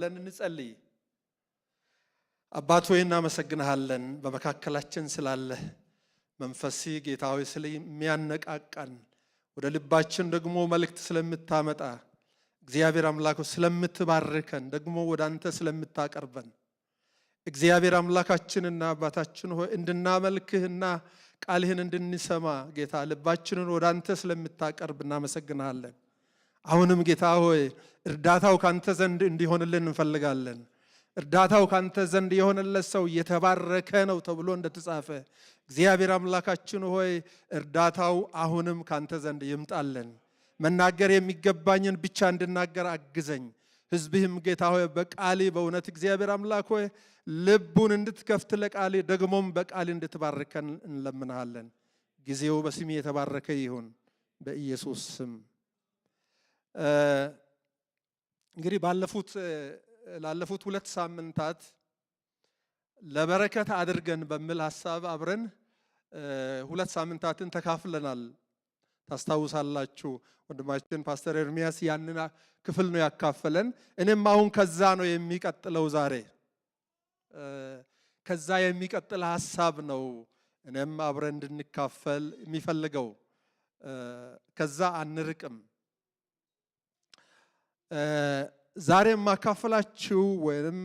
ለንጸልይ አባት ሆይ እናመሰግንሃለን በመካከላችን ስላለ መንፈሲ ጌታ ሆይ ስለሚያነቃቃን ወደ ልባችን ደግሞ መልእክት ስለምታመጣ እግዚአብሔር አምላክ ስለምትባርከን ደግሞ ወደ አንተ ስለምታቀርበን እግዚአብሔር አምላካችንና አባታችን ሆይ እንድናመልክህና ቃልህን እንድንሰማ ጌታ ልባችንን ወደ አንተ ስለምታቀርብ እናመሰግንሃለን። አሁንም ጌታ ሆይ እርዳታው ካንተ ዘንድ እንዲሆንልን እንፈልጋለን። እርዳታው ካንተ ዘንድ የሆነለት ሰው የተባረከ ነው ተብሎ እንደተጻፈ እግዚአብሔር አምላካችን ሆይ እርዳታው አሁንም ካንተ ዘንድ ይምጣልን። መናገር የሚገባኝን ብቻ እንድናገር አግዘኝ። ሕዝብህም ጌታ ሆይ በቃሊ በእውነት እግዚአብሔር አምላክ ሆይ ልቡን እንድትከፍት ለቃሊ ደግሞም በቃሊ እንድትባርከን እንለምንሃለን። ጊዜው በስም የተባረከ ይሁን በኢየሱስ ስም። እንግዲህ ላለፉት 2 ሳምንታት ለበረከት አድርገን በሚል ሐሳብ አብረን 2 ሳምንታትን ተካፍለናል። ታስታውሳላችሁ ወንድማችን ፓስተር ኤርሚያስ ያንን ክፍል ነው ያካፈለን። እኔም አሁን ከዛ ነው የሚቀጥለው ዛሬ ከዛ የሚቀጥል ሐሳብ ነው እኔም አብረን እንድንካፈል የሚፈልገው። ከዛ አንርቅም። ዛሬ ማካፈላችሁ ወይም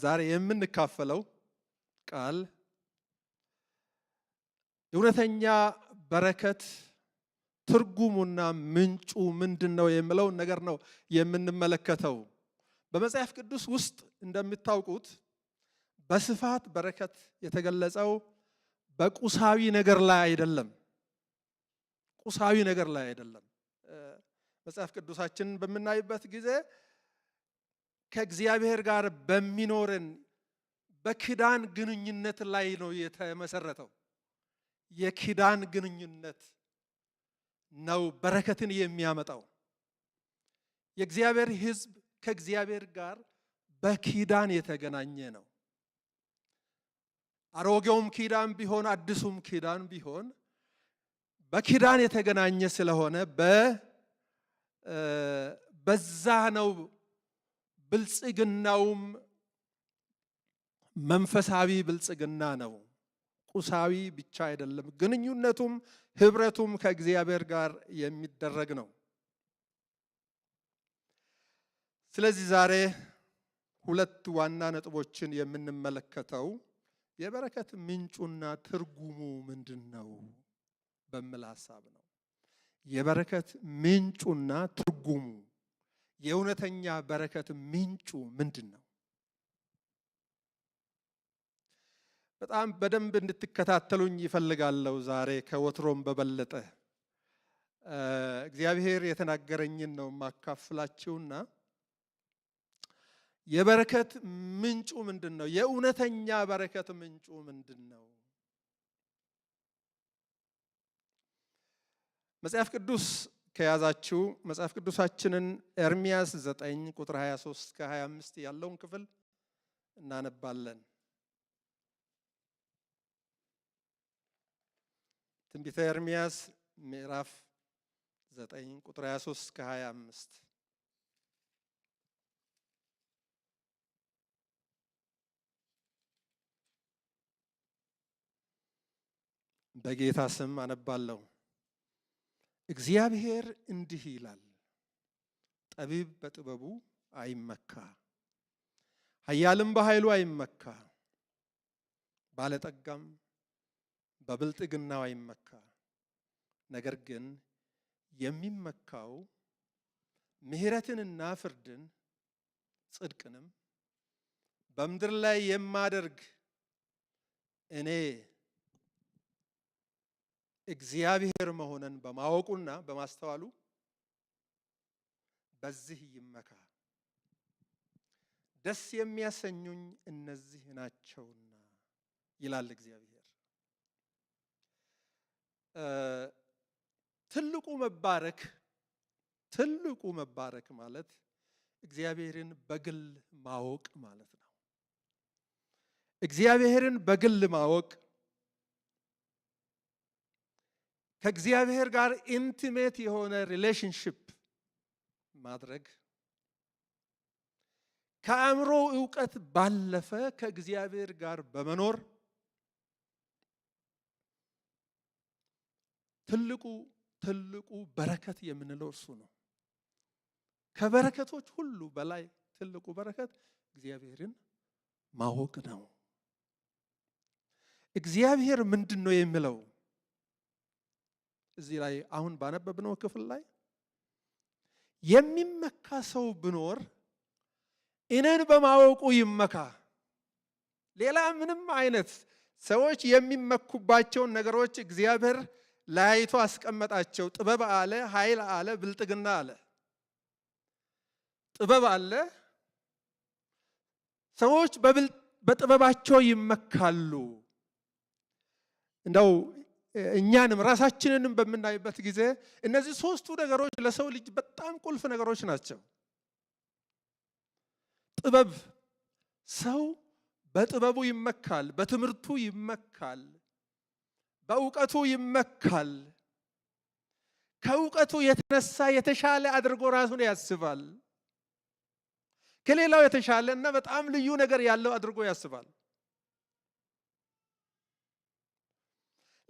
ዛሬ የምንካፈለው ቃል እውነተኛ በረከት ትርጉሙና ምንጩ ምንድነው የሚለው ነገር ነው የምንመለከተው። በመጽሐፍ ቅዱስ ውስጥ እንደምታውቁት በስፋት በረከት የተገለጸው በቁሳዊ ነገር ላይ አይደለም። ቁሳዊ ነገር ላይ አይደለም። መጽሐፍ ቅዱሳችን በምናይበት ጊዜ ከእግዚአብሔር ጋር በሚኖረን በኪዳን ግንኙነት ላይ ነው የተመሰረተው። የኪዳን ግንኙነት ነው በረከትን የሚያመጣው። የእግዚአብሔር ሕዝብ ከእግዚአብሔር ጋር በኪዳን የተገናኘ ነው። አሮጌውም ኪዳን ቢሆን አዲሱም ኪዳን ቢሆን በኪዳን የተገናኘ ስለሆነ በዛ ነው ብልጽግናውም መንፈሳዊ ብልጽግና ነው። ቁሳዊ ብቻ አይደለም። ግንኙነቱም ህብረቱም ከእግዚአብሔር ጋር የሚደረግ ነው። ስለዚህ ዛሬ 2 ዋና ነጥቦችን የምንመለከተው የበረከት ምንጩና ትርጉሙ ምንድነው በሚል ሐሳብ ነው። የበረከት ምንጩና ትርጉሙ የእውነተኛ በረከት ምንጩ ምንድነው? በጣም በደንብ እንድትከታተሉኝ ይፈልጋለሁ። ዛሬ ከወትሮም በበለጠ እግዚአብሔር የተናገረኝን ነው ማካፍላችሁና የበረከት ምንጩ ምንድነው? የእውነተኛ በረከት ምንጩ ምንድነው? መጽሐፍ ቅዱስ ከያዛችሁ መጽሐፍ ቅዱሳችንን ኤርምያስ 9 ቁጥር 23 እስከ 25 ያለውን ክፍል እናነባለን። ትንቢተ ኤርምያስ ምዕራፍ 9 ቁጥር 23 እስከ 25 በጌታ ስም አነባለሁ። እግዚአብሔር እንዲህ ይላል፣ ጠቢብ በጥበቡ አይመካ፣ ኃያልም በኃይሉ አይመካ፣ ባለጠጋም በብልጥግናው አይመካ። ነገር ግን የሚመካው ምሕረትንና ፍርድን ጽድቅንም በምድር ላይ የማደርግ እኔ እግዚአብሔር መሆንን በማወቁና በማስተዋሉ በዚህ ይመካ። ደስ የሚያሰኙኝ እነዚህ ናቸውና ይላል እግዚአብሔር። ትልቁ መባረክ ማለት እግዚአብሔርን በግል ማወቅ ማለት ነው። እግዚአብሔርን በግል ማወቅ ከእግዚአብሔር ጋር ኢንቲሜት የሆነ ሪሌሽንሺፕ ማድረግ ከአእምሮ ዕውቀት ባለፈ ከእግዚአብሔር ጋር በመኖር ትልቁ በረከት የምንለው እርሱ ነው። ከበረከቶች ሁሉ በላይ ትልቁ በረከት እግዚአብሔርን ማወቅ ነው። እግዚአብሔር ምንድነው የሚለው? እዚህ ላይ አሁን ባነበብነው ክፍል ላይ የሚመካ ሰው ቢኖር እኔን በማወቁ ይመካ። ሌላ ምንም አይነት ሰዎች የሚመኩባቸውን ነገሮች እግዚአብሔር ለይቶ አስቀመጣቸው። ጥበብ አለ፣ ኃይል አለ፣ ብልጥግና አለ። ጥበብ አለ። ሰዎች በጥበባቸው ይመካሉ። እንደው እኛንም ራሳችንንም በምናይበት ጊዜ እነዚህ ሶስቱ ነገሮች ለሰው ልጅ በጣም ቁልፍ ነገሮች ናቸው። ጥበብ፣ ሰው በጥበቡ ይመካል፣ በትምህርቱ ይመካል፣ በእውቀቱ ይመካል። ከእውቀቱ የተነሳ የተሻለ አድርጎ ራሱን ያስባል። ከሌላው የተሻለ እና በጣም ልዩ ነገር ያለው አድርጎ ያስባል።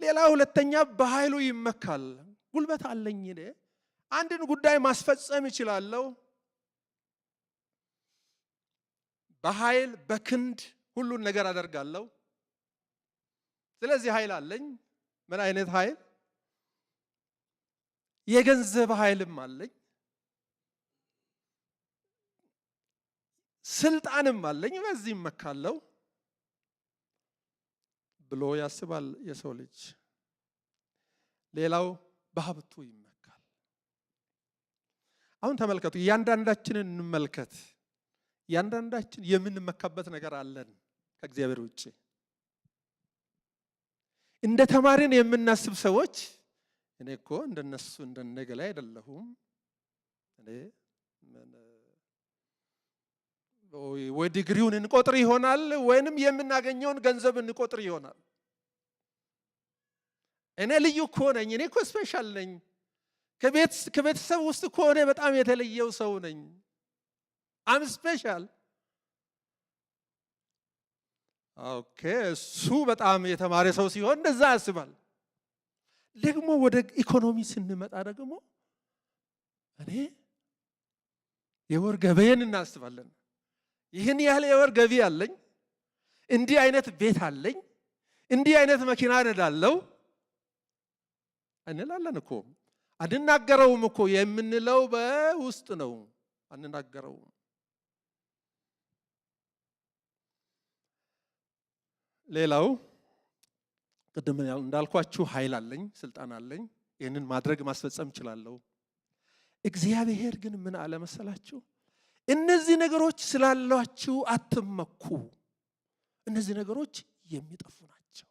ሌላው ሁለተኛ በኃይሉ ይመካል። ጉልበት አለኝ፣ እኔ አንድን ጉዳይ ማስፈጸም እችላለሁ። በኃይል በክንድ ሁሉን ነገር አደርጋለሁ። ስለዚህ ኃይል አለኝ። ምን አይነት ኃይል? የገንዘብ ኃይልም አለኝ፣ ስልጣንም አለኝ። በዚህ እመካለሁ ብሎ ያስባል የሰው ልጅ። ሌላው በሀብቱ ይመካል። አሁን ተመልከቱ፣ እያንዳንዳችንን እንመልከት። እያንዳንዳችን የምንመካበት ነገር አለን ከእግዚአብሔር ውጭ። እንደ ተማሪን የምናስብ ሰዎች እኔ እኮ እንደነሱ እንደነገላ አይደለሁም፣ እኔ ወይ ዲግሪውን እንቆጥር ይሆናል ወይንም የምናገኘውን ገንዘብ እንቆጥር ይሆናል። እኔ ልዩ እኮ ነኝ፣ እኔ እኮ ስፔሻል ነኝ፣ ከቤተሰብ ውስጥ እኮ እኔ በጣም የተለየው ሰው ነኝ፣ አም ስፔሻል። ኦኬ፣ እሱ በጣም የተማረ ሰው ሲሆን እንደዛ ያስባል። ደግሞ ወደ ኢኮኖሚ ስንመጣ ደግሞ እኔ የወር ገበዬን እናስባለን። ይህን ያህል የወር ገቢ አለኝ፣ እንዲህ አይነት ቤት አለኝ፣ እንዲህ አይነት መኪና ነዳለው እንላለን እኮ። አንናገረውም እኮ፣ የምንለው በውስጥ ነው፣ አንናገረውም። ሌላው ቅድም እንዳልኳችሁ ኃይል አለኝ፣ ስልጣን አለኝ፣ ይህንን ማድረግ ማስፈጸም እችላለሁ። እግዚአብሔር ግን ምን አለ መሰላችሁ? እነዚህ ነገሮች ስላሏችሁ አትመኩ። እነዚህ ነገሮች የሚጠፉ ናቸው።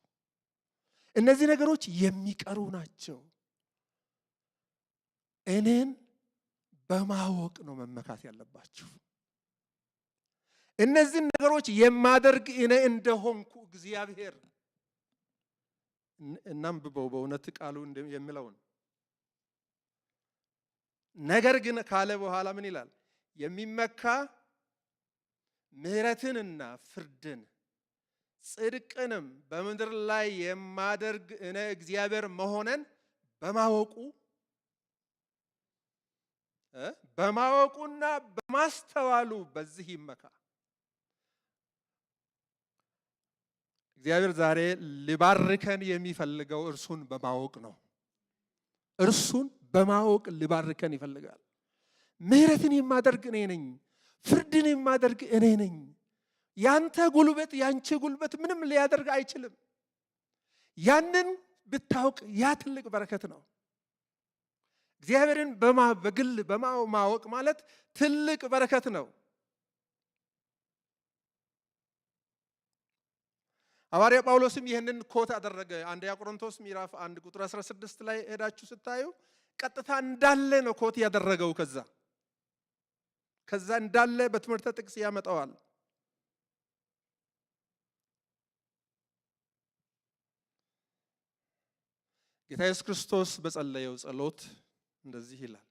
እነዚህ ነገሮች የሚቀሩ ናቸው። እኔን በማወቅ ነው መመካት ያለባችሁ። እነዚህ ነገሮች የማደርግ እኔ እንደሆንኩ እግዚአብሔር እናንብበው በእውነት ቃሉ የሚለውን ነገር ግን ካለ በኋላ ምን ይላል? የሚመካ ምሕረትንና ፍርድን ጽድቅንም በምድር ላይ የማደርግ እኔ እግዚአብሔር መሆነን በማወቁና በማስተዋሉ በዚህ ይመካ። እግዚአብሔር ዛሬ ሊባርከን የሚፈልገው እርሱን በማወቅ ነው። እርሱን በማወቅ ሊባርከን ይፈልጋል። ምሕረትን የማደርግ እኔ ነኝ፣ ፍርድን የማደርግ እኔ ነኝ። ያንተ ጉልበት ያንቺ ጉልበት ምንም ሊያደርግ አይችልም። ያንን ብታውቅ ያ ትልቅ በረከት ነው። እግዚአብሔርን በግል በማወቅ ማለት ትልቅ በረከት ነው። ሐዋርያ ጳውሎስም ይህንን ኮት አደረገ። አንደኛ ቆሮንቶስ ምዕራፍ 1 ቁጥር 16 ላይ ሄዳችሁ ስታዩ ቀጥታ እንዳለ ነው ኮት ያደረገው። ከዛ እንዳለ በትምህርተ ጥቅስ ያመጣዋል። ጌታ ኢየሱስ ክርስቶስ በጸለየው ጸሎት እንደዚህ ይላል።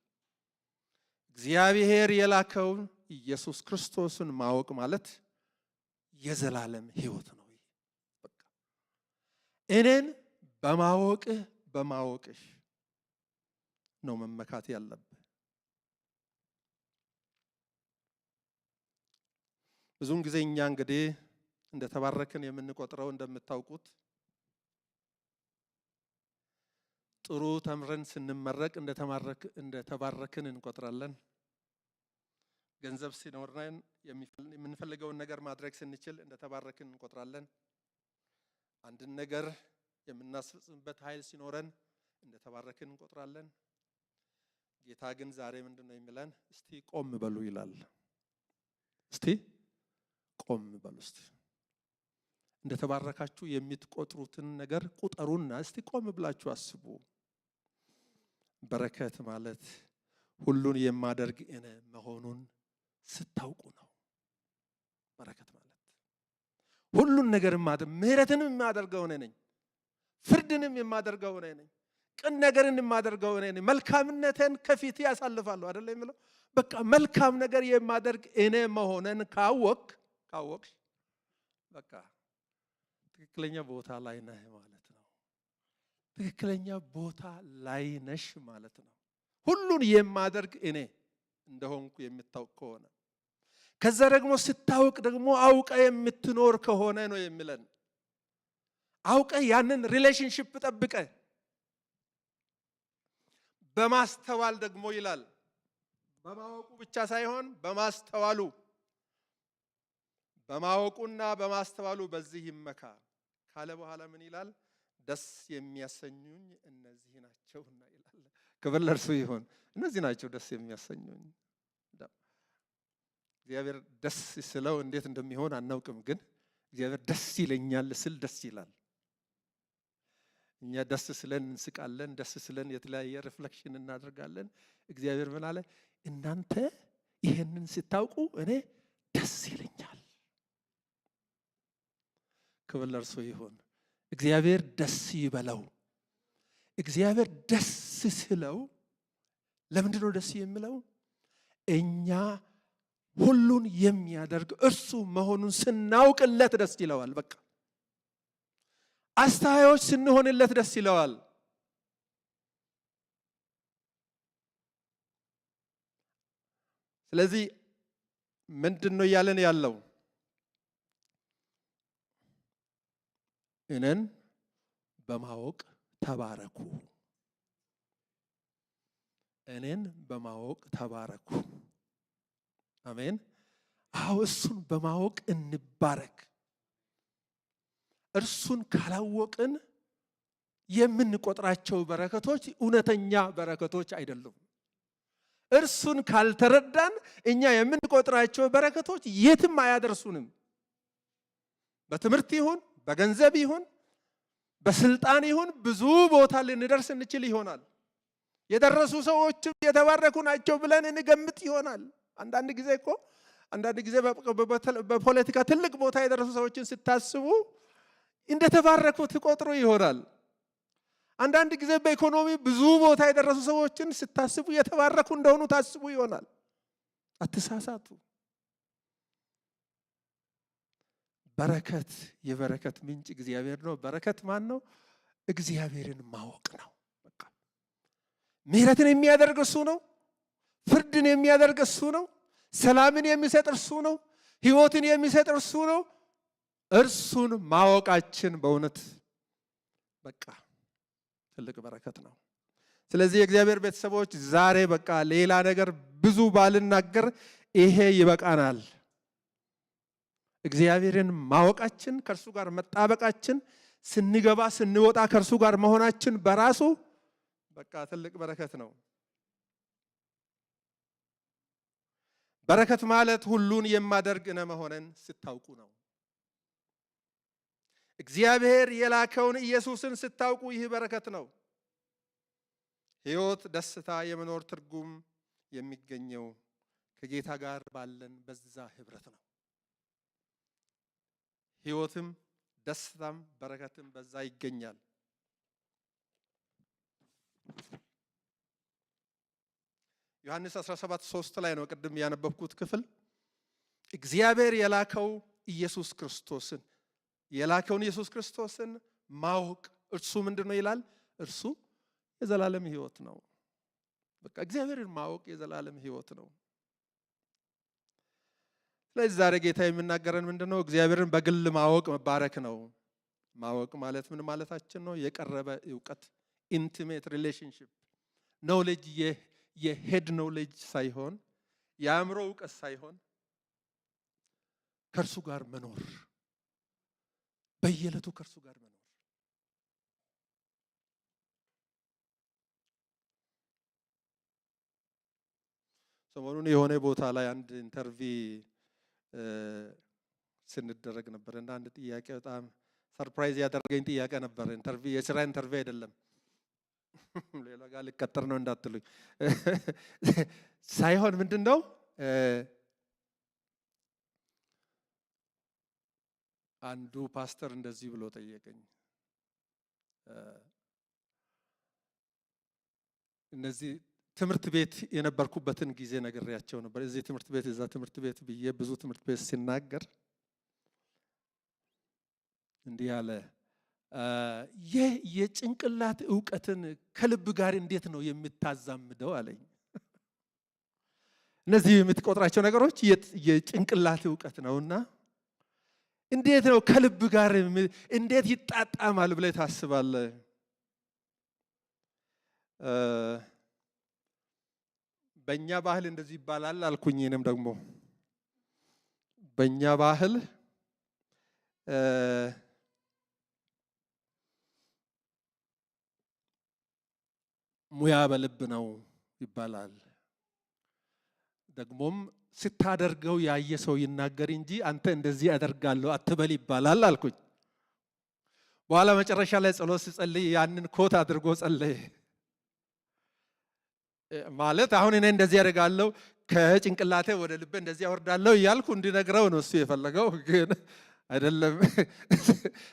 እግዚአብሔር የላከውን ኢየሱስ ክርስቶስን ማወቅ ማለት የዘላለም ሕይወት ነው። በቃ እኔን በማወቅሽ ነው መመካት ያለብህ። ብዙውን ጊዜ እኛ እንግዲህ እንደተባረክን የምንቆጥረው እንደምታውቁት ጥሩ ተምረን ስንመረቅ እንደተባረክን እንቆጥራለን። ገንዘብ ሲኖረን የምንፈልገውን ነገር ማድረግ ስንችል እንደተባረክን እንቆጥራለን። አንድን ነገር የምናስፈጽምበት ኃይል ሲኖረን እንደተባረክን እንቆጥራለን። ጌታ ግን ዛሬ ምንድነው የሚለን? እስቲ ቆም በሉ ይላል። እስቲ ቆም በሉ። እስቲ እንደተባረካችሁ የምትቆጥሩትን ነገር ቁጠሩና እስቲ ቆም ብላችሁ አስቡ። በረከት ማለት ሁሉን የማደርግ እኔ መሆኑን ስታውቁ ነው። በረከት ማለት ሁሉን ነገር ምህረትንም የማደርገው እኔ ነኝ፣ ፍርድንም የማደርገው እኔ ነኝ፣ ቅን ነገርን የማደርገው እኔ ነኝ፣ መልካምነትን ከፊት ያሳልፋለሁ አይደል የሚለው። በቃ መልካም ነገር የማደርግ እኔ መሆነን ካወቅሽ በቃ ትክክለኛ ቦታ ላይ ነህ ማለት ነው። ትክክለኛ ቦታ ላይ ነሽ ማለት ነው። ሁሉን የማደርግ እኔ እንደሆንኩ የምታውቅ ከሆነ ከዛ ደግሞ ስታውቅ ደግሞ አውቀ የምትኖር ከሆነ ነው የሚለን። አውቀ ያንን ሪሌሽንሺፕ ጠብቀ በማስተዋል ደግሞ ይላል። በማወቁ ብቻ ሳይሆን በማስተዋሉ፣ በማወቁና በማስተዋሉ በዚህ ይመካ ካለ በኋላ ምን ይላል? ደስ የሚያሰኙኝ እነዚህ ናቸውና ይላል። ክብር ለእርሱ ይሁን። እነዚህ ናቸው ደስ የሚያሰኙኝ። እግዚአብሔር ደስ ስለው እንዴት እንደሚሆን አናውቅም፣ ግን እግዚአብሔር ደስ ይለኛል ስል ደስ ይላል። እኛ ደስ ስለን እንስቃለን፣ ደስ ስለን የተለያየ ሪፍሌክሽን እናደርጋለን። እግዚአብሔር ምን አለ? እናንተ ይሄንን ስታውቁ እኔ ደስ ይለኛል። ክብር ለእርሱ ይሁን። እግዚአብሔር ደስ ይበለው። እግዚአብሔር ደስ ስለው ለምንድን ነው ደስ የሚለው? እኛ ሁሉን የሚያደርግ እርሱ መሆኑን ስናውቅለት ደስ ይለዋል። በቃ አስተዋዮች ስንሆንለት ደስ ይለዋል። ስለዚህ ምንድን ነው እያለን ያለው? እኔን በማወቅ ተባረኩ። እኔን በማወቅ ተባረኩ። አሜን። አዎ እሱን በማወቅ እንባረክ። እርሱን ካላወቅን የምንቆጥራቸው በረከቶች እውነተኛ በረከቶች አይደሉም። እርሱን ካልተረዳን እኛ የምንቆጥራቸው በረከቶች የትም አያደርሱንም። በትምህርት ይሁን፣ በገንዘብ ይሁን፣ በስልጣን ይሁን ብዙ ቦታ ልንደርስ እንችል ይሆናል። የደረሱ ሰዎችም የተባረኩ ናቸው ብለን እንገምት ይሆናል። አንዳንድ ጊዜ በፖለቲካ ትልቅ ቦታ የደረሱ ሰዎችን ስታስቡ እንደተባረኩ ትቆጥሩ ይሆናል። አንዳንድ ጊዜ በኢኮኖሚ ብዙ ቦታ የደረሱ ሰዎችን ስታስቡ የተባረኩ እንደሆኑ ታስቡ ይሆናል። አትሳሳቱ። በረከት የበረከት ምንጭ እግዚአብሔር ነው። በረከት ማን ነው? እግዚአብሔርን ማወቅ ነው። በቃ ምህረትን የሚያደርግ እሱ ነው። ፍርድን የሚያደርግ እሱ ነው። ሰላምን የሚሰጥ እርሱ ነው። ሕይወትን የሚሰጥ እርሱ ነው። እርሱን ማወቃችን በእውነት በቃ ትልቅ በረከት ነው። ስለዚህ የእግዚአብሔር ቤተሰቦች ዛሬ በቃ ሌላ ነገር ብዙ ባልናገር ይሄ ይበቃናል። እግዚአብሔርን ማወቃችን፣ ከእርሱ ጋር መጣበቃችን፣ ስንገባ ስንወጣ ከእርሱ ጋር መሆናችን በራሱ በቃ ትልቅ በረከት ነው። በረከት ማለት ሁሉን የማደርግ እኔ መሆኔን ስታውቁ ነው። እግዚአብሔር የላከውን ኢየሱስን ስታውቁ ይህ በረከት ነው። ሕይወት፣ ደስታ፣ የመኖር ትርጉም የሚገኘው ከጌታ ጋር ባለን በዛ ህብረት ነው። ሕይወትም ደስታም በረከትም በዛ ይገኛል። ዮሐንስ 17:3 ላይ ነው ቅድም ያነበብኩት ክፍል። እግዚአብሔር የላከውን ኢየሱስ ክርስቶስን ማወቅ እርሱ ምንድነው ይላል? እርሱ የዘላለም ሕይወት ነው። በቃ እግዚአብሔርን ማወቅ የዘላለም ሕይወት ነው። ስለዚህ ዛሬ ጌታ የሚናገረን ምንድነው? እግዚአብሔርን በግል ማወቅ መባረክ ነው። ማወቅ ማለት ምን ማለታችን ነው? የቀረበ ዕውቀት፣ ኢንቲሜት ሪሌሽንሺፕ ኖሌጅ፣ የሄድ ኖሌጅ ሳይሆን የአእምሮ ዕውቀት ሳይሆን ከእርሱ ጋር መኖር፣ በየዕለቱ ከእርሱ ጋር መኖር። ሰሞኑን የሆነ ቦታ ላይ አንድ ኢንተርቪው ስንደረግ ነበር እና አንድ ጥያቄ በጣም ሰርፕራይዝ ያደረገኝ ጥያቄ ነበር። ኢንተርቪው የስራ ኢንተርቪው አይደለም፣ ሌላ ጋር ልቀጠር ነው እንዳትሉኝ ሳይሆን ምንድነው አንዱ ፓስተር እንደዚህ ብሎ ጠየቀኝ። እነዚህ ትምህርት ቤት የነበርኩበትን ጊዜ ነግሬያቸው ነበር። እዚህ ትምህርት ቤት እዛ ትምህርት ቤት ብዬ ብዙ ትምህርት ቤት ሲናገር እንዲህ አለ፣ የጭንቅላት ዕውቀትን ከልብ ጋር እንዴት ነው የምታዛምደው አለኝ። እነዚህ የምትቆጥራቸው ነገሮች የጭንቅላት ዕውቀት ነውና እንዴት ነው ከልብ ጋር እንዴት ይጣጣማል ብለህ ታስባለህ? በእኛ ባህል እንደዚህ ይባላል አልኩኝ። እኔም ደግሞ በእኛ ባህል ሙያ በልብ ነው ይባላል። ደግሞም ስታደርገው ያየ ሰው ይናገር እንጂ አንተ እንደዚህ አደርጋለሁ አትበል ይባላል አልኩኝ። በኋላ መጨረሻ ላይ ጸሎት ሲጸልይ ያንን ኮት አድርጎ ጸለየ። ማለት አሁን እኔ እንደዚህ አደርጋለሁ ከጭንቅላቴ ወደ ልቤ እንደዚህ አወርዳለሁ እያልኩ እንዲነግረው ነው እሱ የፈለገው። ግን አይደለም፣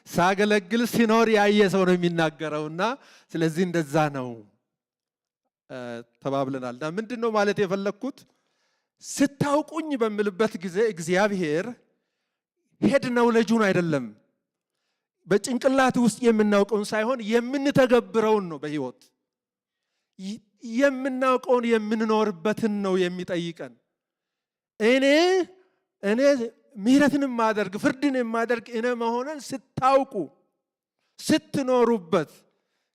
ሳገለግል ሲኖር ያየ ሰው ነው የሚናገረውና ስለዚህ እንደዛ ነው ተባብለናል። እና ምንድነው ማለት የፈለኩት ስታውቁኝ በምልበት ጊዜ እግዚአብሔር ሄድ ነው ልጁን አይደለም በጭንቅላት ውስጥ የምናውቀውን ሳይሆን የምንተገብረውን ነው። በህይወት የምናውቀውን የምንኖርበትን ነው የሚጠይቀን። እኔ ምህረትን የማደርግ ፍርድን የማደርግ እኔ መሆንን ስታውቁ ስትኖሩበት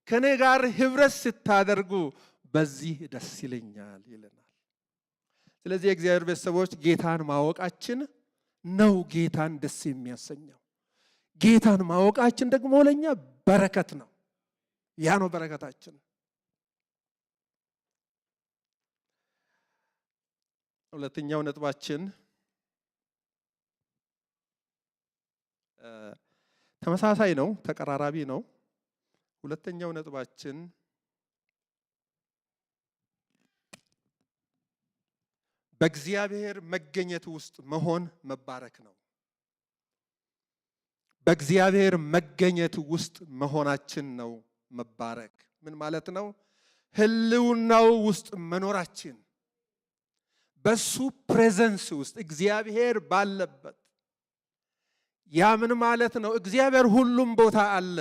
ከኔ ጋር ህብረት ስታደርጉ በዚህ ደስ ይለኛል ይለናል። ስለዚህ የእግዚአብሔር ቤተሰቦች ጌታን ማወቃችን ነው ጌታን ደስ የሚያሰኘው። ጌታን ማወቃችን ደግሞ ለኛ በረከት ነው። ያ ነው በረከታችን። ሁለተኛው ነጥባችን ተመሳሳይ ነው፣ ተቀራራቢ ነው። ሁለተኛው ነጥባችን በእግዚአብሔር መገኘት ውስጥ መሆን መባረክ ነው። በእግዚአብሔር መገኘት ውስጥ መሆናችን ነው መባረክ። ምን ማለት ነው? ህልውናው ውስጥ መኖራችን፣ በሱ ፕሬዘንስ ውስጥ እግዚአብሔር ባለበት። ያ ምን ማለት ነው? እግዚአብሔር ሁሉም ቦታ አለ።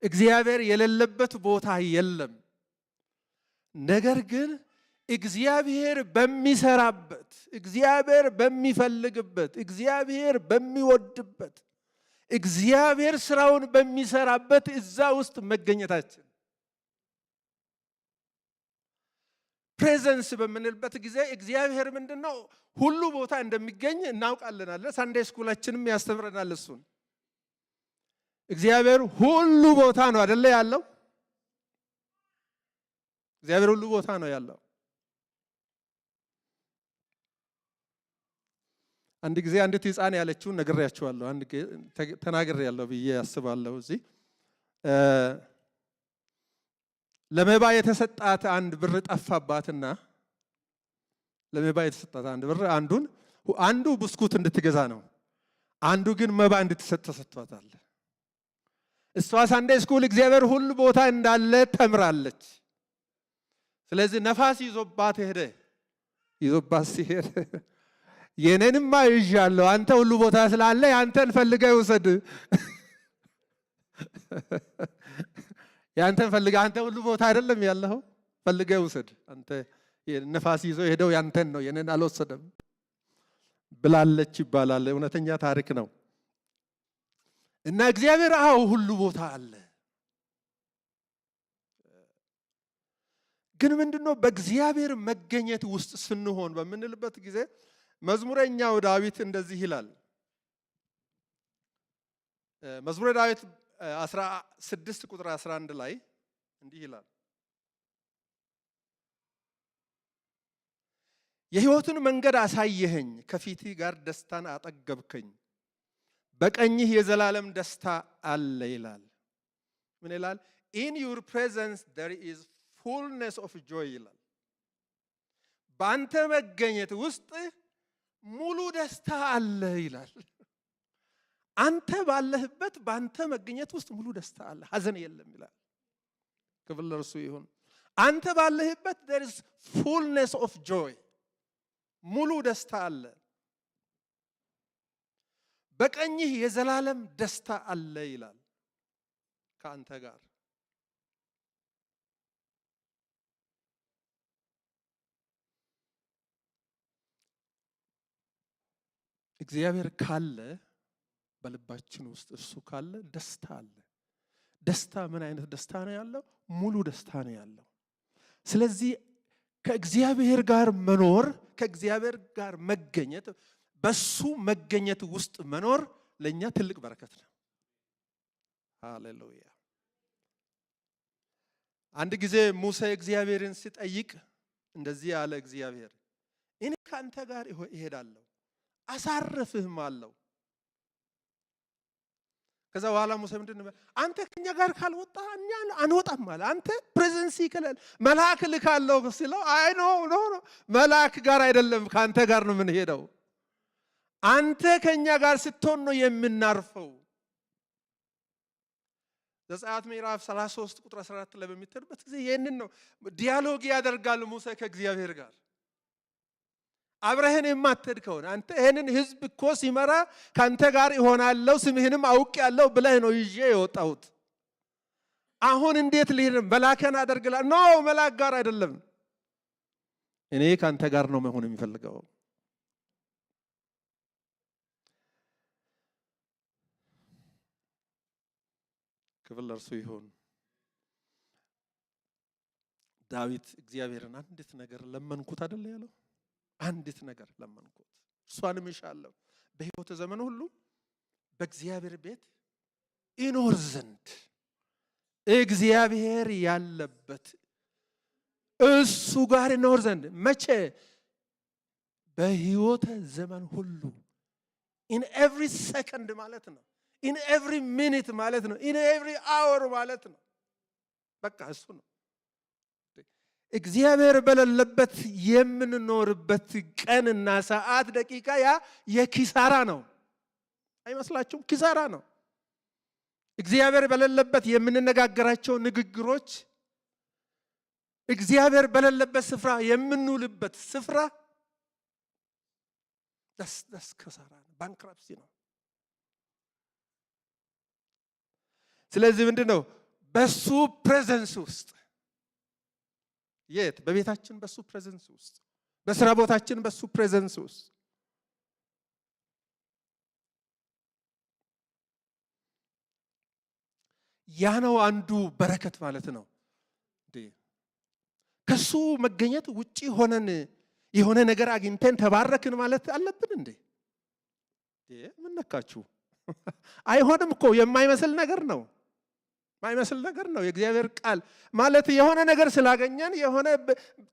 እግዚአብሔር የሌለበት ቦታ የለም። ነገር ግን እግዚአብሔር በሚሰራበት፣ እግዚአብሔር በሚፈልግበት፣ እግዚአብሔር በሚወድበት፣ እግዚአብሔር ስራውን በሚሰራበት እዛ ውስጥ መገኘታችን ፕሬዘንስ በምንልበት ጊዜ እግዚአብሔር ምንድነው ሁሉ ቦታ እንደሚገኝ እናውቃለን አለ። ሳንዴይ ስኩላችንም ያስተምረናል እሱን። እግዚአብሔር ሁሉ ቦታ ነው አይደለ ያለው? እግዚአብሔር ሁሉ ቦታ ነው ያለው። አንድ ጊዜ አንዲት ሕፃን ያለችውን ነግሬያችኋለሁ። ተናግሬያለሁ ብዬ ያስባለሁ። እዚህ ለመባ የተሰጣት አንድ ብር ጠፋባትና ለመባ የተሰጣት አንድ ብር አንዱ ብስኩት እንድትገዛ ነው፣ አንዱ ግን መባ እንድትሰጥ ተሰጥቷታል። እሷ ሳንዴይ ስኩል እግዚአብሔር ሁሉ ቦታ እንዳለ ተምራለች። ስለዚህ ነፋስ ይዞባት ሲሄድ የኔንማ ይዣለሁ አንተ ሁሉ ቦታ ስላለ ያንተን ፈልገህ ውሰድ ያንተን ፈልገህ አንተ ሁሉ ቦታ አይደለም ያለው ፈልገህ ውሰድ አንተ ነፋስ ይዞ ሄደው ያንተን ነው የኔን አልወሰደም ብላለች ይባላል እውነተኛ ታሪክ ነው እና እግዚአብሔር ሁሉ ቦታ አለ ግን ምንድነው በእግዚአብሔር መገኘት ውስጥ ስንሆን በምንልበት ጊዜ መዝሙረኛው ዳዊት እንደዚህ ይላል መዝሙረ ዳዊት 16 ቁጥር 11 ላይ እንዲህ ይላል የሕይወትን መንገድ አሳየኸኝ ከፊትህ ጋር ደስታን አጠገብከኝ በቀኝህ የዘላለም ደስታ አለ ይላል ምን ይላል in your presence there is fullness of joy ይላል ባንተ መገኘት ውስጥ ሙሉ ደስታ አለ ይላል አንተ ባለህበት ባንተ መገኘት ውስጥ ሙሉ ደስታ አለ ሐዘን የለም ይላል ክብር ለእርሱ ይሁን አንተ ባለህበት there is fullness of joy ሙሉ ደስታ አለ በቀኝህ የዘላለም ደስታ አለ ይላል ከአንተ ጋር እግዚአብሔር ካለ በልባችን ውስጥ እርሱ ካለ ደስታ አለ ደስታ ምን አይነት ደስታ ነው ያለው ሙሉ ደስታ ነው ያለው ስለዚህ ከእግዚአብሔር ጋር መኖር ከእግዚአብሔር ጋር መገኘት በሱ መገኘት ውስጥ መኖር ለኛ ትልቅ በረከት ነው ሃሌሉያ አንድ ጊዜ ሙሴ እግዚአብሔርን ሲጠይቅ እንደዚህ ያለ እግዚአብሔር እኔ ካንተ ጋር እሄዳለሁ አሳርፍህም አለው ከዛ በኋላ ሙሴ ምንድነው አንተ ከኛ ጋር ካልወጣ እኛ አንወጣም ማለት አንተ ፕሬዘንስ ይከላል መልአክ ልካለው ሲለው አይ ኖ መልአክ ጋር አይደለም ካንተ ጋር ነው ምን ሄደው አንተ ከኛ ጋር ስትሆን ነው የምናርፈው ዘጸአት ምዕራፍ 33 ቁጥር 14 ላይ በሚተርበት ጊዜ ይሄንን ነው ዲያሎግ ያደርጋል ሙሴ ከእግዚአብሔር ጋር አብረህን የማትሄድ ከሆነ አንተ ይሄንን ህዝብ እኮ ሲመራ ካንተ ጋር ይሆናለው ስምህንም አውቄያለሁ ብለህ ነው ይዤ የወጣሁት አሁን እንዴት ልሄድ መልአክን አደርግላ ኖ መልአክ ጋር አይደለም እኔ ካንተ ጋር ነው መሆን የሚፈልገው ክብር ለእርሱ ይሁን ዳዊት እግዚአብሔርን አንዲት ነገር ለመንኩት አይደል ያለው አንዲት ነገር ለመንኩት እሷንም ይሻለው በህይወት ዘመን ሁሉ በእግዚአብሔር ቤት ይኖር ዘንድ እግዚአብሔር ያለበት እሱ ጋር ይኖር ዘንድ መቼ በህይወት ዘመን ሁሉ in every second ማለት ነው in every minute ማለት ነው in every hour ማለት ነው በቃ እሱ ነው እግዚአብሔር በሌለበት የምንኖርበት ቀንና ሰዓት ደቂቃ ያ የኪሳራ ነው አይመስላችሁም ኪሳራ ነው እግዚአብሔር በሌለበት የምንነጋገራቸው ንግግሮች እግዚአብሔር በሌለበት ስፍራ የምንውልበት ስፍራ ደስ ኪሳራ ነው ባንክራፕሲ ነው ስለዚህ ምንድነው በሱ ፕሬዘንስ ውስጥ የት በቤታችን በሱ ፕሬዘንስ ውስጥ በስራ ቦታችን በሱ ፕሬዘንስ ውስጥ ያ ነው አንዱ በረከት ማለት ነው ከሱ መገኘት ውጪ ሆነን የሆነ ነገር አግኝተን ተባረክን ማለት አለብን እንዴ ምን ነካችሁ አይሆንም እኮ የማይመስል ነገር ነው ማይመስል ነገር ነው የእግዚአብሔር ቃል ማለት የሆነ ነገር ስላገኘን የሆነ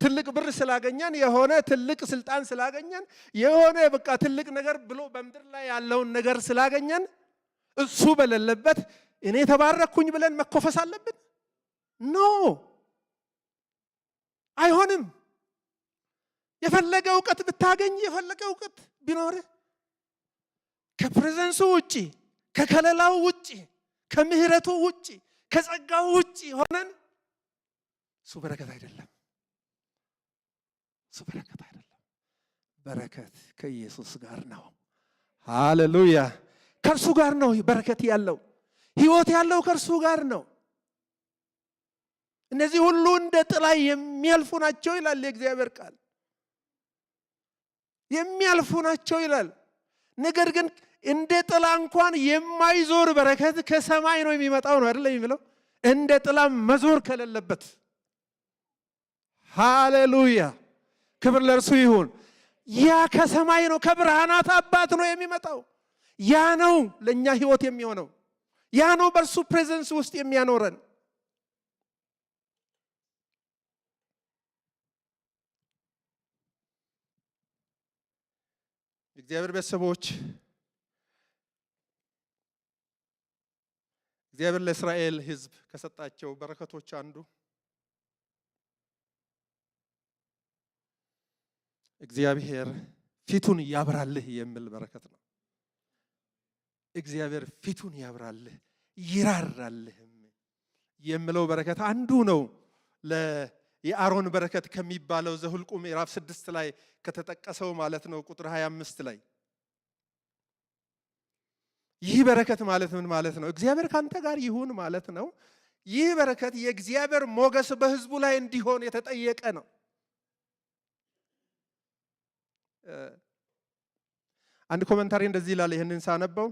ትልቅ ብር ስላገኘን የሆነ ትልቅ ስልጣን ስላገኘን የሆነ በቃ ትልቅ ነገር ብሎ በመድር ላይ ያለውን ነገር ስላገኘን እሱ በሌለበት እኔ ተባረኩኝ ብለን መኮፈስ አለብን ኖ አይሆንም የፈለገ ዕውቀት ብታገኝ የፈለገ ዕውቀት ቢኖር ከፕሬዘንሱ ውጪ ከከለላው ውጪ ከምህረቱ ውጪ ከጸጋው ውጪ ሆነን እሱ በረከት አይደለም በረከት ከኢየሱስ ጋር ነው። ሃሌሉያ! ከእርሱ ጋር ነው በረከት ያለው፣ ሕይወት ያለው ከእርሱ ጋር ነው። እነዚህ ሁሉ እንደ ጥላ የሚያልፉ ናቸው ይላል የእግዚአብሔር ቃል። የሚያልፉ ናቸው ይላል። ነገር ግን እንደ ጥላ እንኳን የማይዞር በረከት ከሰማይ ነው የሚመጣው ነው አይደል የሚለው? እንደ ጥላ መዞር ከሌለበት። ሃሌሉያ! ክብር ለእርሱ ይሁን። ያ ከሰማይ ነው፣ ከብርሃናት አባት ነው የሚመጣው። ያ ነው ለኛ ሕይወት የሚሆነው። ያ ነው በእርሱ ፕሬዘንስ ውስጥ የሚያኖረን። እግዚአብሔር ቤተሰቦች፣ እግዚአብሔር ለእስራኤል ሕዝብ ከሰጣቸው በረከቶች አንዱ እግዚአብሔር ፊቱን ያብራልህ የሚል በረከት ነው። እግዚአብሔር ፊቱን ያብራልህ ይራራልህም የሚለው በረከት አንዱ ነው። የአሮን በረከት ከሚባለው ዘኍልቍ ምዕራፍ 6 ላይ ከተጠቀሰው ማለት ነው ቁጥር 25 ላይ ይህ በረከት ማለት ምን ማለት ነው? እግዚአብሔር ካንተ ጋር ይሁን ማለት ነው። ይህ በረከት የእግዚአብሔር ሞገስ በሕዝቡ ላይ እንዲሆን የተጠየቀ ነው። አንድ ኮሜንታሪ እንደዚህ ይላል፣ ይህንን ሳነበው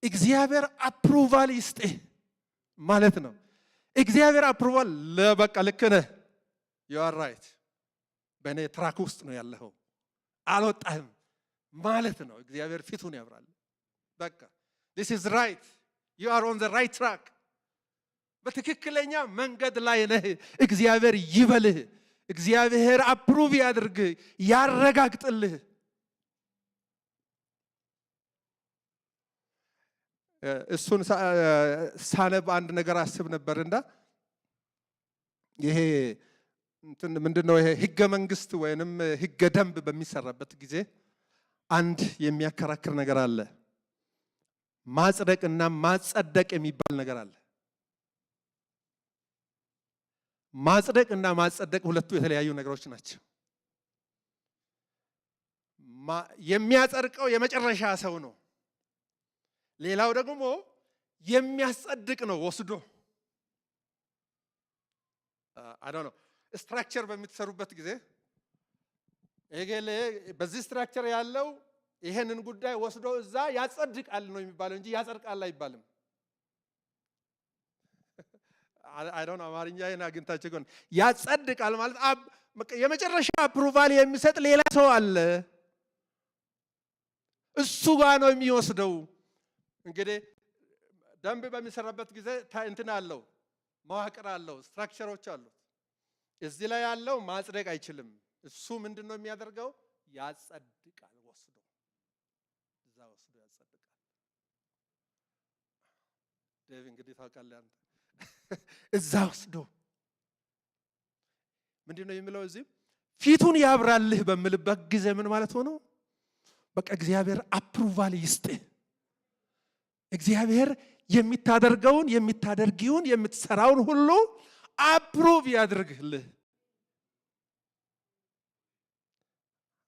እግዚአብሔር አፕሩቫል ይስጥህ ማለት ነው። እግዚአብሔር አፕሩቫል ለበቃ ልክ ነህ፣ you are right፣ በእኔ ትራክ ውስጥ ነው ያለኸው፣ አልወጣህም ማለት ነው። እግዚአብሔር ፊቱን ያብራል። በቃ this is right, you are on the right track፣ በትክክለኛ መንገድ ላይ ነህ። እግዚአብሔር ይበልህ፣ እግዚአብሔር አፕሩቭ ያድርግህ፣ ያረጋግጥልህ። እሱን ሳነብ አንድ ነገር አስብ ነበርና ይሄ ምንድነው ይሄ ሕገ መንግስት ወይንም ሕገ ደንብ በሚሰራበት ጊዜ አንድ የሚያከራክር ነገር አለ። ማጽደቅና ማጸደቅ የሚባል ነገር አለ። ማጽደቅና ማጸደቅ ሁለቱ የተለያዩ ነገሮች ናቸው። የሚያጸድቀው የመጨረሻ ሰው ነው። ሌላው ደግሞ የሚያጸድቅ ነው ወስዶ። አይ ዶንት ኖ ስትራክቸር በምትሰሩበት ጊዜ እገሌ በዚህ ስትራክቸር ያለው ይሄንን ጉዳይ ወስዶ እዛ ያጸድቃል ነው የሚባለው እንጂ ያጸድቃል አይባልም። አይ ዶንት ኖ አማርኛዬን አግኝታችሁ ግን ያጸድቃል ማለት የመጨረሻ አፕሩቫል የሚሰጥ ሌላ ሰው አለ። እሱ ጋር ነው የሚወስደው። እንግዲህ ደንብ በሚሰራበት ጊዜ እንትን አለው፣ መዋቅር አለው፣ ስትራክቸሮች አሉት። እዚህ ላይ ያለው ማጽደቅ አይችልም። እሱ ምንድነው የሚያደርገው? ያጸድቃል። ወስዶ እዛ ወስዶ ያጸድቃል። ዴቭ እንግዲህ ታውቃለህ አንተ እዛ ወስዶ ምንድነው የሚለው? እዚህ ፊቱን ያብራልህ በሚልበት ጊዜ ምን ማለት ሆኖ በቃ እግዚአብሔር አፕሩቫል ይስጥህ። እግዚአብሔር የሚታደርገውን የሚታደርጊውን የምትሰራውን ሁሉ አፕሩቭ ያድርግልህ።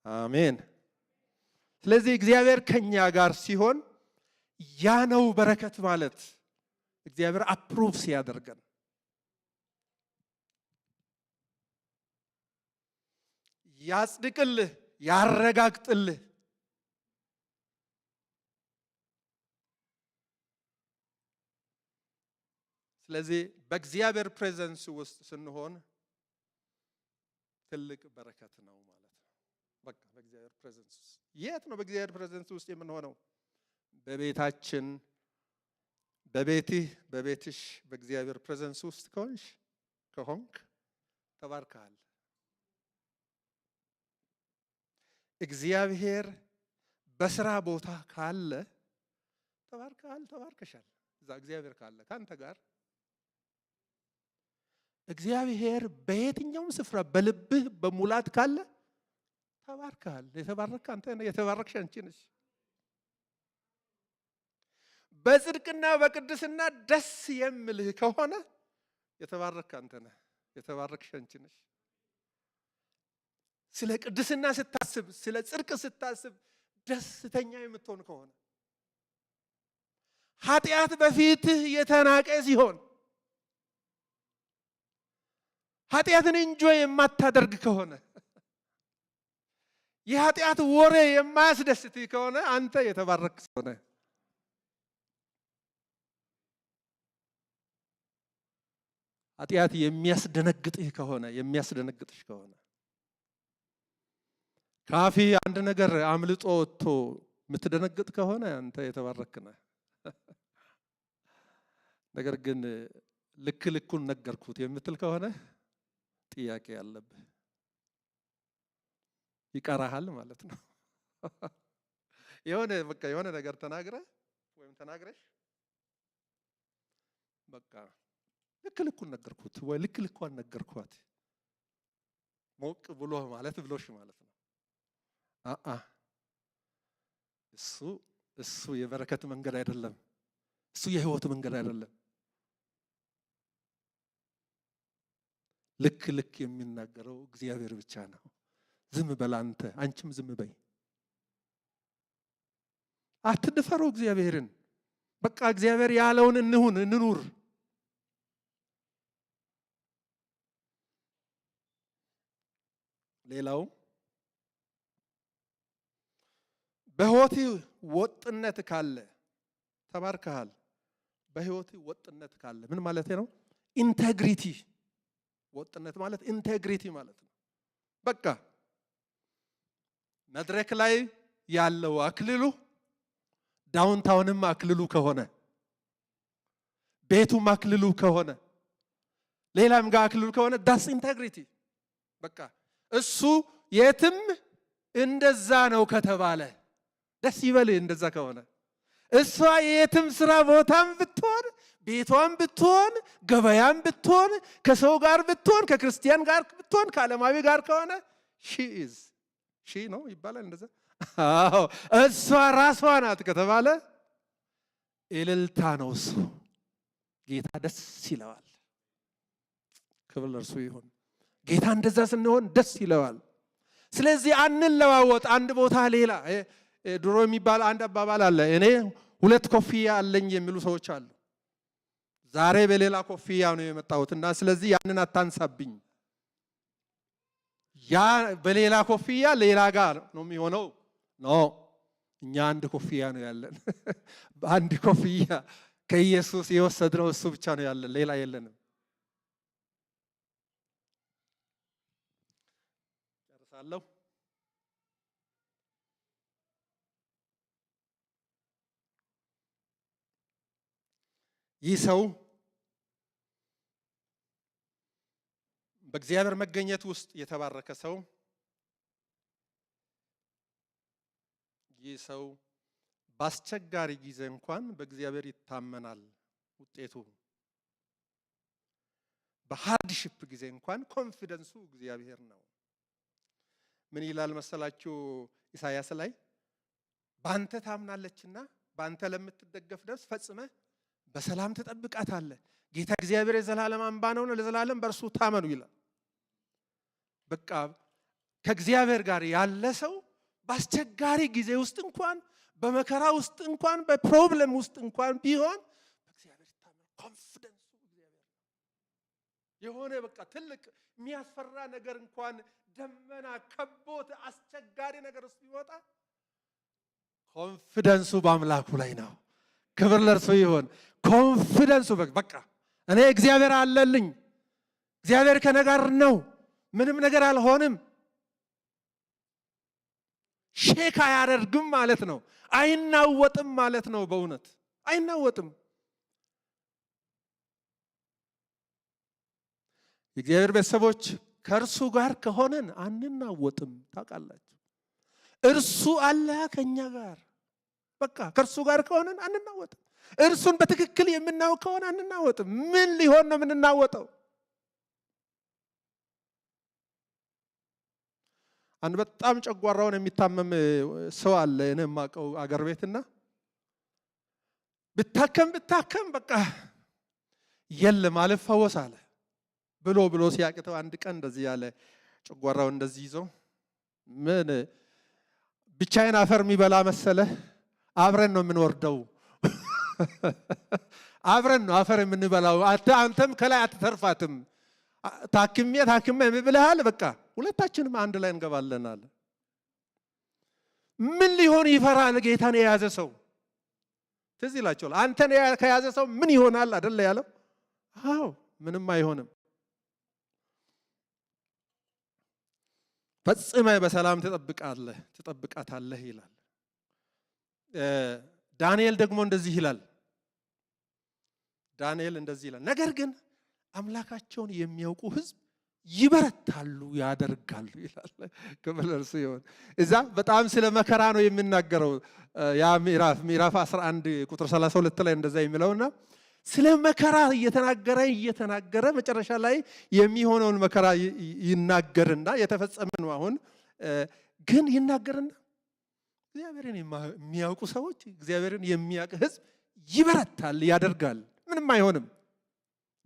አሜን። ስለዚህ እግዚአብሔር ከኛ ጋር ሲሆን ያ ነው በረከት ማለት። እግዚአብሔር አፕሩቭ ሲያደርገን ያጽድቅልህ፣ ያረጋግጥልህ። ስለዚህ በእግዚአብሔር ፕሬዘንስ ውስጥ ስንሆን ትልቅ በረከት ነው ማለት ነው። በቃ በእግዚአብሔር ፕሬዘንስ ውስጥ የት ነው በእግዚአብሔር ፕሬዘንስ ውስጥ የምንሆነው? በቤታችን፣ በቤትህ፣ በቤትሽ በእግዚአብሔር ፕሬዘንስ ውስጥ ከሆንክ ተባርከሃል። እግዚአብሔር በስራ ቦታ ካለ ተባርከሃል፣ ተባርከሻል። እዛ እግዚአብሔር ካለ ካንተ ጋር እግዚአብሔር በየትኛውም ስፍራ በልብህ በሙላት ካለ ተባርከሃል። የተባረክ አንተ ነህ፣ የተባረክሽ አንቺ ነሽ። በጽድቅና በቅድስና ደስ የሚልህ ከሆነ የተባረክ አንተ ነህ፣ የተባረክሽ አንቺ ነሽ። ስለ ቅድስና ስታስብ፣ ስለ ጽድቅ ስታስብ ደስተኛ የምትሆን ከሆነ ኃጢአት በፊትህ የተናቀ ሲሆን ኃጢአትን እንጆይ የማታደርግ ከሆነ የኃጢአት ወሬ የማያስደስትህ ከሆነ አንተ የተባረክ ሆነ። ኃጢአት የሚያስደነግጥህ ከሆነ የሚያስደነግጥሽ ከሆነ ካፊ አንድ ነገር አምልጦ ወጥቶ የምትደነግጥ ከሆነ አንተ የተባረክ ነህ። ነገር ግን ልክ ልኩን ነገርኩት የምትል ከሆነ ጥያቄ ያለብህ ይቀራሃል ማለት ነው። የሆነ ነገር ተናግረ ወይም ተናግረሽ በቃ ልክ ልኩን ነገርኩት ወይ ልክ ልኳን ነገርኳት ሞቅ ብሎ ማለት ብሎሽ ማለት ነው። እሱ የበረከት መንገድ አይደለም። እሱ የህይወት መንገድ አይደለም። ልክ የሚናገረው እግዚአብሔር ብቻ ነው። ዝም በል አንተ፣ አንቺም ዝም በይ። አትድፈሩ እግዚአብሔርን። በቃ እግዚአብሔር ያለውን እንኑር። ሌላው በህይወት ወጥነት ካለ ተባርከሃል። በህይወት ወጥነት ካለ ምን ማለት ነው? ኢንቴግሪቲ። ወጥነት ማለት ኢንቴግሪቲ ማለት ነው። በቃ መድረክ ላይ ያለው አክልሉ ዳውንታውንም አክልሉ ከሆነ ቤቱም አክልሉ ከሆነ ሌላም ጋር አክልሉ ከሆነ ዳስ ኢንቴግሪቲ። በቃ እሱ የትም እንደዛ ነው ከተባለ ደስ ይበልህ። እንደዛ ከሆነ እሷ የትም ስራ ቦታም ብትሆን ቤቷም ብትሆን ገበያም ብትሆን ከሰው ጋር ብትሆን ከክርስቲያን ጋር ብትሆን ከዓለማዊ ጋር ከሆነ ሺ ነው ይባላል እንደዛ። አዎ እሷ ራሷ ናት ከተባለ እልልታ ነው እሱ። ጌታ ደስ ይለዋል። ክብር ለእርሱ ይሁን። ጌታ እንደዛ ስንሆን ደስ ይለዋል። ስለዚህ አንለዋወጥ። አንድ ቦታ ሌላ ድሮ የሚባል አንድ አባባል አለ። እኔ 2 ኮፍያ አለኝ የሚሉ ሰዎች አሉ። ዛሬ በሌላ ኮፍያ ነው የመጣሁትና ስለዚህ ያንን አታንሳብኝ። ያ በሌላ ኮፍያ ሌላ ጋር ነው የሚሆነው። እኛ አንድ ኮፍያ ነው ያለን። በአንድ ኮፍያ ከኢየሱስ የወሰድነው እሱ ብቻ ነው ያለን፣ ሌላ የለንም። ጨርሳለሁ። ይህ ሰው በእግዚአብሔር መገኘት ውስጥ የተባረከ ሰው፣ ይህ ሰው በአስቸጋሪ ጊዜ እንኳን በእግዚአብሔር ይታመናል። ውጤቱ በሃርድሺፕ ጊዜ እንኳን ኮንፊደንሱ እግዚአብሔር ነው። ምን ይላል መሰላችሁ? ኢሳያስ ላይ በአንተ ታምናለችና በአንተ ለምትደገፍ ነፍስ ፈጽመህ በሰላም ትጠብቃታለህ። ጌታ እግዚአብሔር የዘላለም አምባ ነው፣ ለዘላለም በእርሱ ታመኑ ይላል። በቃ ከእግዚአብሔር ጋር ያለ ሰው በአስቸጋሪ ጊዜ ውስጥ እንኳን በመከራ ውስጥ እንኳን በፕሮብለም ውስጥ እንኳን ቢሆን በእግዚአብሔር ይታመን። ኮንፊደንሱ እግዚአብሔር ነው። የሆነ በቃ ትልቅ የሚያስፈራ ነገር እንኳን ደመና ከቦት አስቸጋሪ ነገር ውስጥ ቢወጣ ኮንፊደንሱ በአምላኩ ላይ ነው። ክብር ለእርሱ ይሁን። ኮንፊደንሱ በቃ እኔ እግዚአብሔር አለልኝ፣ እግዚአብሔር ከእኔ ጋር ነው፣ ምንም ነገር አልሆንም። ሼክ አያደርግም ማለት ነው። አይናወጥም ማለት ነው። በእውነት አይናወጥም። የእግዚአብሔር ቤተሰቦች ከእርሱ ጋር ከሆነን አንናወጥም። ታውቃላችሁ፣ እርሱ አለ ከኛ ጋር። በቃ ከእርሱ ጋር ከሆነን አንናወጥም። እርሱን በትክክል የምናውቅ ከሆነ አንናወጥም። ምን ሊሆን ነው የምንናወጠው? አንድ በጣም ጨጓራውን የሚታመም ሰው አለ እኔ የማውቀው አገር ቤትና ብታከም በቃ የለም አልፈወስ አለ ብሎ ሲያቅተው አንድ ቀን እንደዚህ ያለ ጨጓራው እንደዚህ ይዞ ምን ብቻዬን አፈር የሚበላ መሰለህ? አብረን ነው የምንወርደው። አብረን ነው አፈር የምንበላው። አንተም ከላይ አትተርፋትም። ታክሜ ብለሃል። በቃ ሁለታችንም አንድ ላይ እንገባለን አለ። ምን ሊሆን ይፈራል? ጌታን የያዘ ሰው ትዝ ይላችኋል። አንተን ከያዘ ሰው ምን ይሆናል አይደለ ያለው? አዎ ምንም አይሆንም። ፈጽመህ በሰላም ትጠብቃታለህ ይላል። ዳንኤል ደግሞ እንደዚህ ይላል። ነገር ግን አምላካቸውን የሚያውቁ ሕዝብ ይበረታሉ ያደርጋሉ ይላል። ክብር ለእርሱ ይሁን። እዛ በጣም ስለ መከራ ነው የሚናገረው። ያ ምዕራፍ 11 ቁጥር 32 ላይ እንደዛ የሚለውና ስለ መከራ እየተናገረ መጨረሻ ላይ የሚሆነውን መከራ ይናገርና የተፈጸመ ነው። አሁን ግን ይናገርና እግዚአብሔርን የሚያውቁ ሰዎች፣ እግዚአብሔርን የሚያውቅ ሕዝብ ይበረታል ያደርጋል። ምንም አይሆንም።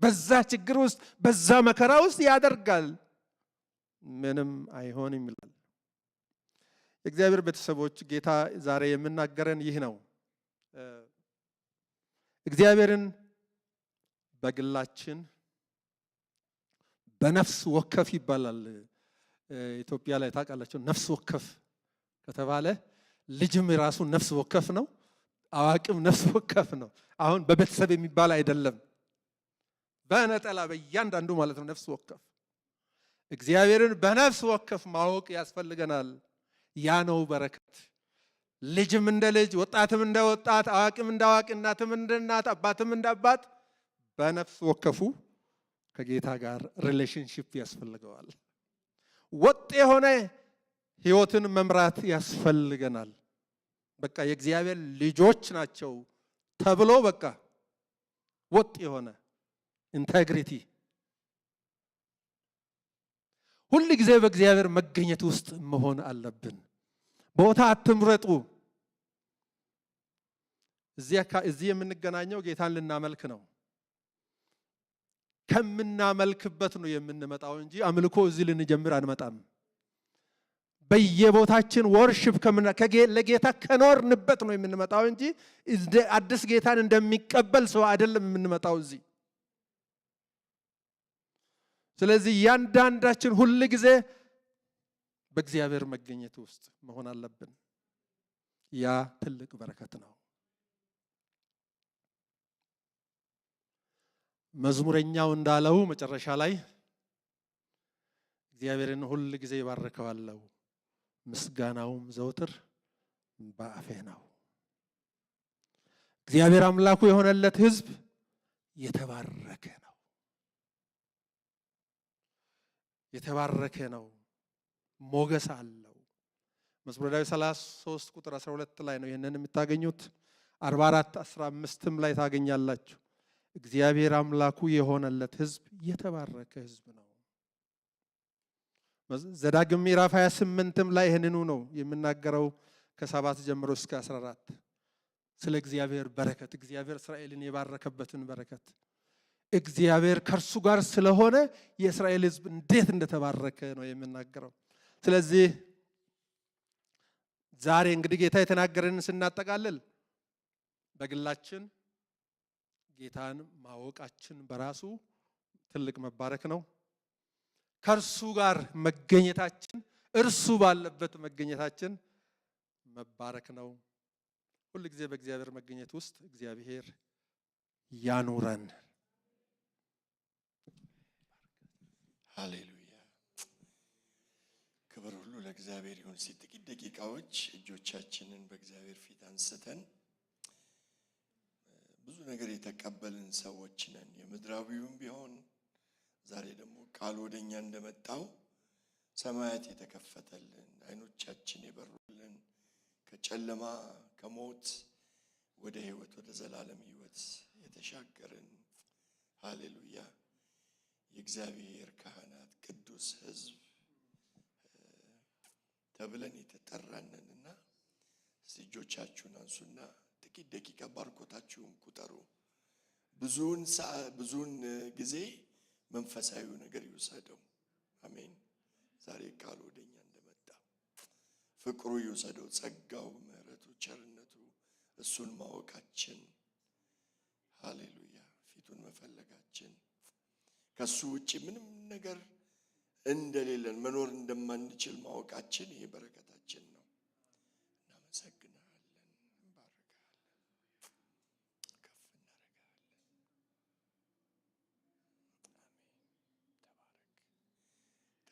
በዛ ችግር ውስጥ በዛ መከራ ውስጥ ያደርጋል፣ ምንም አይሆንም ይላል። የእግዚአብሔር ቤተሰቦች ጌታ ዛሬ የምናገረን ይህ ነው። እግዚአብሔርን በግላችን በነፍስ ወከፍ ይባላል። ኢትዮጵያ ላይ ታውቃላችሁ፣ ነፍስ ወከፍ ከተባለ ልጅም የራሱ ነፍስ ወከፍ ነው፣ አዋቂም ነፍስ ወከፍ ነው። አሁን በቤተሰብ የሚባል አይደለም፣ በነጠላ በእያንዳንዱ ማለት ነው ነፍስ ወከፍ። እግዚአብሔርን በነፍስ ወከፍ ማወቅ ያስፈልገናል። ያ ነው በረከት። ልጅም እንደ ልጅ፣ ወጣትም እንደ ወጣት፣ አዋቂም እንደ አዋቂ፣ እናትም እንደ እናት፣ አባትም እንደ አባት በነፍስ ወከፉ ከጌታ ጋር ሪሌሽንሺፕ ያስፈልገዋል። ወጥ የሆነ ህይወትን መምራት ያስፈልገናል። በቃ የእግዚአብሔር ልጆች ናቸው ተብሎ በቃ ወጥ የሆነ ኢንቴግሪቲ፣ ሁል ጊዜ በእግዚአብሔር መገኘት ውስጥ መሆን አለብን። ቦታ አትምረጡ። እዚህ የምንገናኘው ጌታን ልናመልክ ነው። ከምናመልክበት ነው የምንመጣው እንጂ አምልኮ እዚህ ልንጀምር አንመጣም። በየቦታችን ወርሺፕ ለጌታ ከኖርንበት ነው የምንመጣው እንጂ አዲስ ጌታን እንደሚቀበል ሰው አይደለም የምንመጣው እዚህ። ስለዚህ እያንዳንዳችን ሁል ጊዜ በእግዚአብሔር መገኘት ውስጥ መሆን አለብን። ያ ትልቅ በረከት ነው። መዝሙረኛው እንዳለው መጨረሻ ላይ እግዚአብሔርን ሁል ጊዜ ይባርከዋለሁ፣ ምስጋናውም ዘውትር በአፌ ነው። እግዚአብሔር አምላኩ የሆነለት ሕዝብ የተባረከ ነው። የተባረከ ነው። ሞገስ አለው። መዝሙረ ዳዊት 33 ቁጥር 12 ላይ ነው ይሄንን የምታገኙት። 44 15ም ላይ ታገኛላችሁ። እግዚአብሔር አምላኩ የሆነለት ሕዝብ የተባረከ ሕዝብ ነው። ዘዳግም ምዕራፍ 28ም ላይ ይሄንኑ ነው የሚናገረው ከ7 ጀምሮ እስከ 14 ስለ እግዚአብሔር በረከት፣ እግዚአብሔር እስራኤልን የባረከበትን በረከት፣ እግዚአብሔር ከእርሱ ጋር ስለሆነ የእስራኤል ሕዝብ እንዴት እንደተባረከ ነው የሚናገረው። ስለዚህ ዛሬ እንግዲህ ጌታ የተናገረንን ስናጠቃልል በግላችን ጌታን ማወቃችን በራሱ ትልቅ መባረክ ነው። ከእርሱ ጋር መገኘታችን፣ እርሱ ባለበት መገኘታችን መባረክ ነው። ሁል ጊዜ በእግዚአብሔር መገኘት ውስጥ እግዚአብሔር ያኑረን። ሃሌሉያ! ክብር ሁሉ ለእግዚአብሔር ይሁን። ጥቂት ደቂቃዎች እጆቻችንን በእግዚአብሔር ፊት አንስተን ብዙ ነገር የተቀበልን ሰዎች ነን። የምድራዊውም ቢሆን ዛሬ ደግሞ ቃል ወደኛ እንደመጣው ሰማያት የተከፈተልን፣ አይኖቻችን የበሩልን፣ ከጨለማ ከሞት ወደ ሕይወት ወደ ዘላለም ሕይወት የተሻገርን ሃሌሉያ የእግዚአብሔር ካህናት ቅዱስ ሕዝብ ተብለን የተጠራነንና እጆቻችሁን አንሱና ጥቂት ደቂቃ ባርኮታችሁን ቁጠሩ። ብዙውን ጊዜ መንፈሳዊ ነገር ይውሰደው። አሜን። ዛሬ ቃል ወደኛ እንደመጣ ፍቅሩ ይውሰደው፣ ጸጋው፣ ምሕረቱ፣ ቸርነቱ እሱን ማወቃችን፣ ሃሌሉያ፣ ፊቱን መፈለጋችን፣ ከሱ ውጪ ምንም ነገር እንደሌለን መኖር እንደማንችል ማወቃችን ይሄ በረከታችን ነው። እናመሰግናለን፣ እንባርካለን፣ ከፍ እናደርጋለን። አሜን። ተባረክ።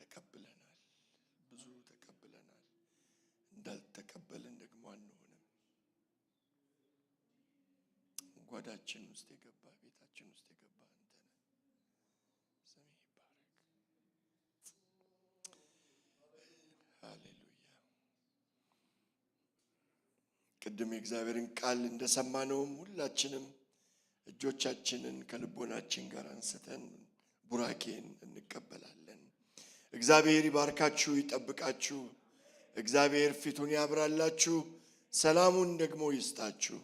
ተቀብለናል፣ ብዙ ተቀብለናል። እንዳልተቀበልን ደግሞ አንሆንም። ጓዳችን ውስጥ የገባ ቤታችን ውስጥ የገባ አንተ ነህ። ስምህ ይባረክ። ሃሌሉያ። ቅድም የእግዚአብሔርን ቃል እንደሰማነውም ሁላችንም እጆቻችንን ከልቦናችን ጋር አንስተን ቡራኬን እንቀበላለን። እግዚአብሔር ይባርካችሁ፣ ይጠብቃችሁ። እግዚአብሔር ፊቱን ያብራላችሁ፣ ሰላሙን ደግሞ ይስጣችሁ።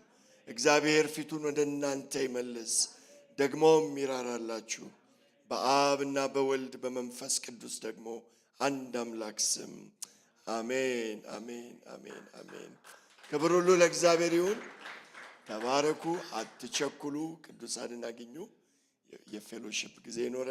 እግዚአብሔር ፊቱን ወደ እናንተ ይመልስ፣ ደግሞም ይራራላችሁ። በአብና በወልድ በመንፈስ ቅዱስ ደግሞ አንድ አምላክ ስም አሜን፣ አሜን፣ አሜን፣ አሜን። ክብር ሁሉ ለእግዚአብሔር ይሁን። ተባረኩ፣ አትቸኩሉ። ቅዱሳንን አግኙ። የፌሎሺፕ ጊዜ ይኖረ